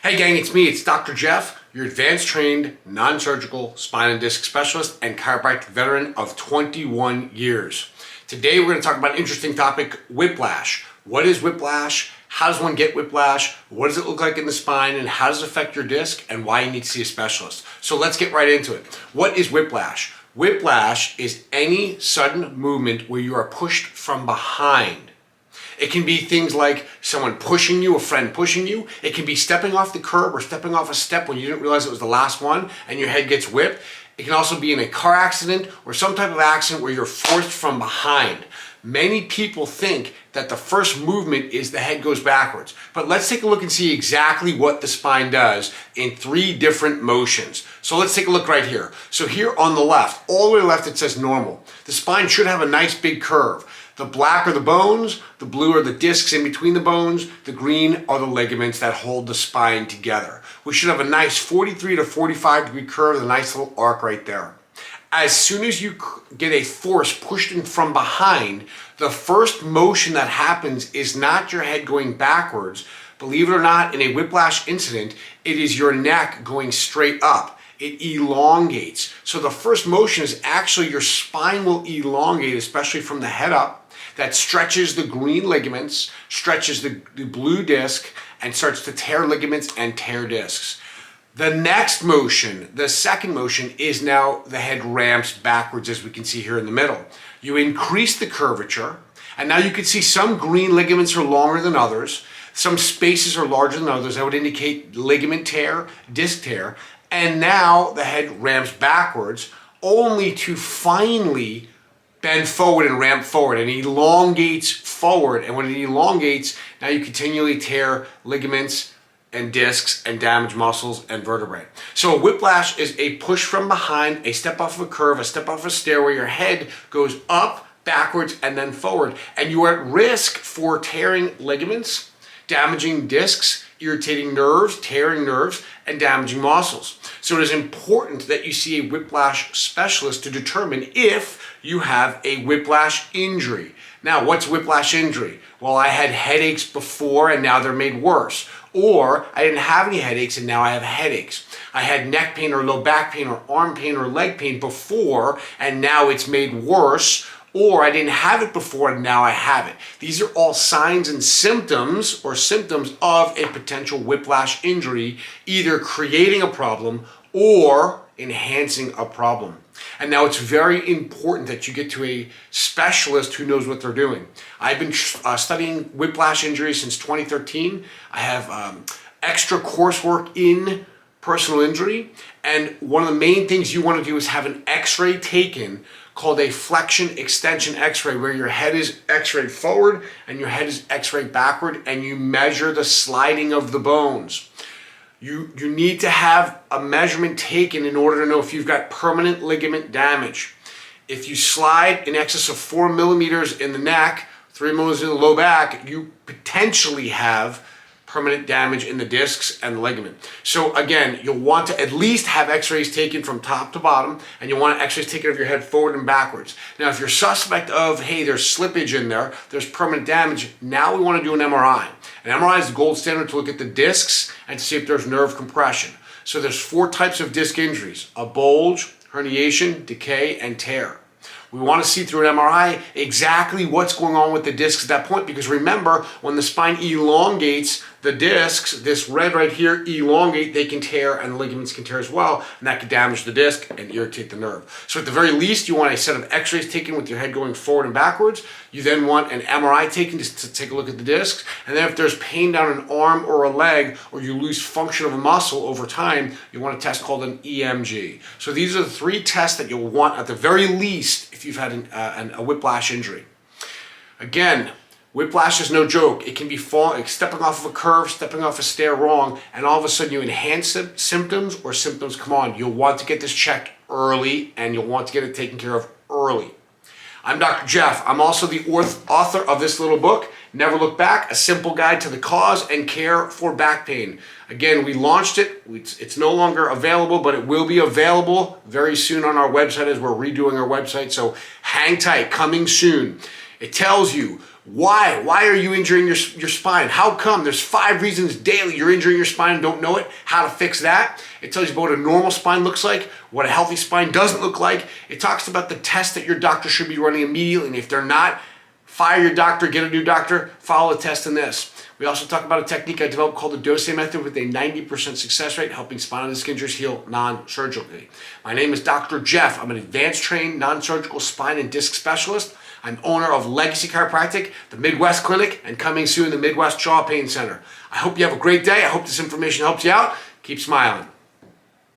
Hey gang, it's me, it's Dr. Jeff, your advanced trained, non-surgical spine and disc specialist and chiropractic veteran of 21 years. Today we're going to talk about an interesting topic, whiplash. What is whiplash? How does one get whiplash? What does it look like in the spine and how does it affect your disc and why you need to see a specialist? So let's get right into it. What is whiplash? Whiplash is any sudden movement where you are pushed from behind. It can be things like someone pushing you, a friend pushing you. It can be stepping off the curb or stepping off a step when you didn't realize it was the last one and your head gets whipped. It can also be in a car accident or some type of accident where you're forced from behind. Many people think that the first movement is the head goes backwards. But let's take a look and see exactly what the spine does in 3 different motions. So let's take a look right here. So here on the left, all the way left it says normal. The spine should have a nice big curve. The black are the bones, the blue are the discs in between the bones, the green are the ligaments that hold the spine together. We should have a nice 43 to 45 degree curve, a nice little arc right there. As soon as you get a force pushed in from behind, the first motion that happens is not your head going backwards. Believe it or not, in a whiplash incident, it is your neck going straight up. It elongates. So the first motion is actually your spine will elongate, especially from the head up. That stretches the green ligaments, stretches the blue disc, and starts to tear ligaments and tear discs. The next motion, the second motion, is now the head ramps backwards, as we can see here in the middle. You increase the curvature, and now you can see some green ligaments are longer than others. Some spaces are larger than others. That would indicate ligament tear, disc tear. And now the head ramps backwards, only to finally bend forward and ramp forward, and elongates forward. And when it elongates, now you continually tear ligaments and discs and damage muscles and vertebrae. So a whiplash is a push from behind, a step off of a curve, a step off a stair where your head goes up, backwards, and then forward. And you are at risk for tearing ligaments, damaging discs, irritating nerves, tearing nerves, and damaging muscles. So it is important that you see a whiplash specialist to determine if you have a whiplash injury. Now, what's whiplash injury? Well, I had headaches before and now they're made worse. Or I didn't have any headaches and now I have headaches. I had neck pain or low back pain or arm pain or leg pain before and now it's made worse. Or I didn't have it before and now I have it. These are all signs and symptoms or symptoms of a potential whiplash injury, either creating a problem or enhancing a problem. And now it's very important that you get to a specialist who knows what they're doing. I've been studying whiplash injuries since 2013. I have extra coursework in personal injury. And one of the main things you want to do is have an x-ray taken called a flexion extension x-ray, where your head is x-rayed forward and your head is x-rayed backward, and you measure the sliding of the bones. You need to have a measurement taken in order to know if you've got permanent ligament damage. If you slide in excess of 4 millimeters in the neck, 3 millimeters in the low back, you potentially have permanent damage in the discs and the ligament. So again, you'll want to at least have x-rays taken from top to bottom, and you'll want x-rays taken of your head forward and backwards. Now, if you're suspect of, hey, there's slippage in there, there's permanent damage, now we want to do an MRI. An MRI is the gold standard to look at the discs and to see if there's nerve compression. So there's 4 types of disc injuries: a bulge, herniation, decay, and tear. We want to see through an MRI exactly what's going on with the discs at that point, because remember, when the spine elongates, the discs, this red right here, elongate, they can tear, and the ligaments can tear as well, and that could damage the disc and irritate the nerve. So at the very least, you want a set of x-rays taken with your head going forward and backwards. You then want an MRI taken to take a look at the discs, and then if there's pain down an arm or a leg, or you lose function of a muscle over time, you want a test called an EMG. So these are the 3 tests that you'll want at the very least if you've had a whiplash injury. Again, whiplash is no joke. It can be stepping off of a curve, stepping off a stair wrong, and all of a sudden you enhance symptoms or symptoms come on. You'll want to get this checked early, and you'll want to get it taken care of early. I'm Dr. Jeff. I'm also the author of this little book, Never Look Back, A Simple Guide to the Cause and Care for Back Pain. Again, we launched it. It's no longer available, but it will be available very soon on our website as we're redoing our website. So hang tight, coming soon. It tells you Why? Why are you injuring your spine? How come? There's 5 reasons daily you're injuring your spine and don't know it. How to fix that. It tells you about what a normal spine looks like, what a healthy spine doesn't look like. It talks about the tests that your doctor should be running immediately. And if they're not, fire your doctor, get a new doctor, follow the test in this. We also talk about a technique I developed called the Dose method with a 90% success rate, helping spinal disc injuries heal non-surgically. My name is Dr. Jeff. I'm an advanced trained non-surgical spine and disc specialist. I'm owner of Legacy Chiropractic, the Midwest Clinic, and coming soon, the Midwest Jaw Pain Center. I hope you have a great day. I hope this information helps you out. Keep smiling.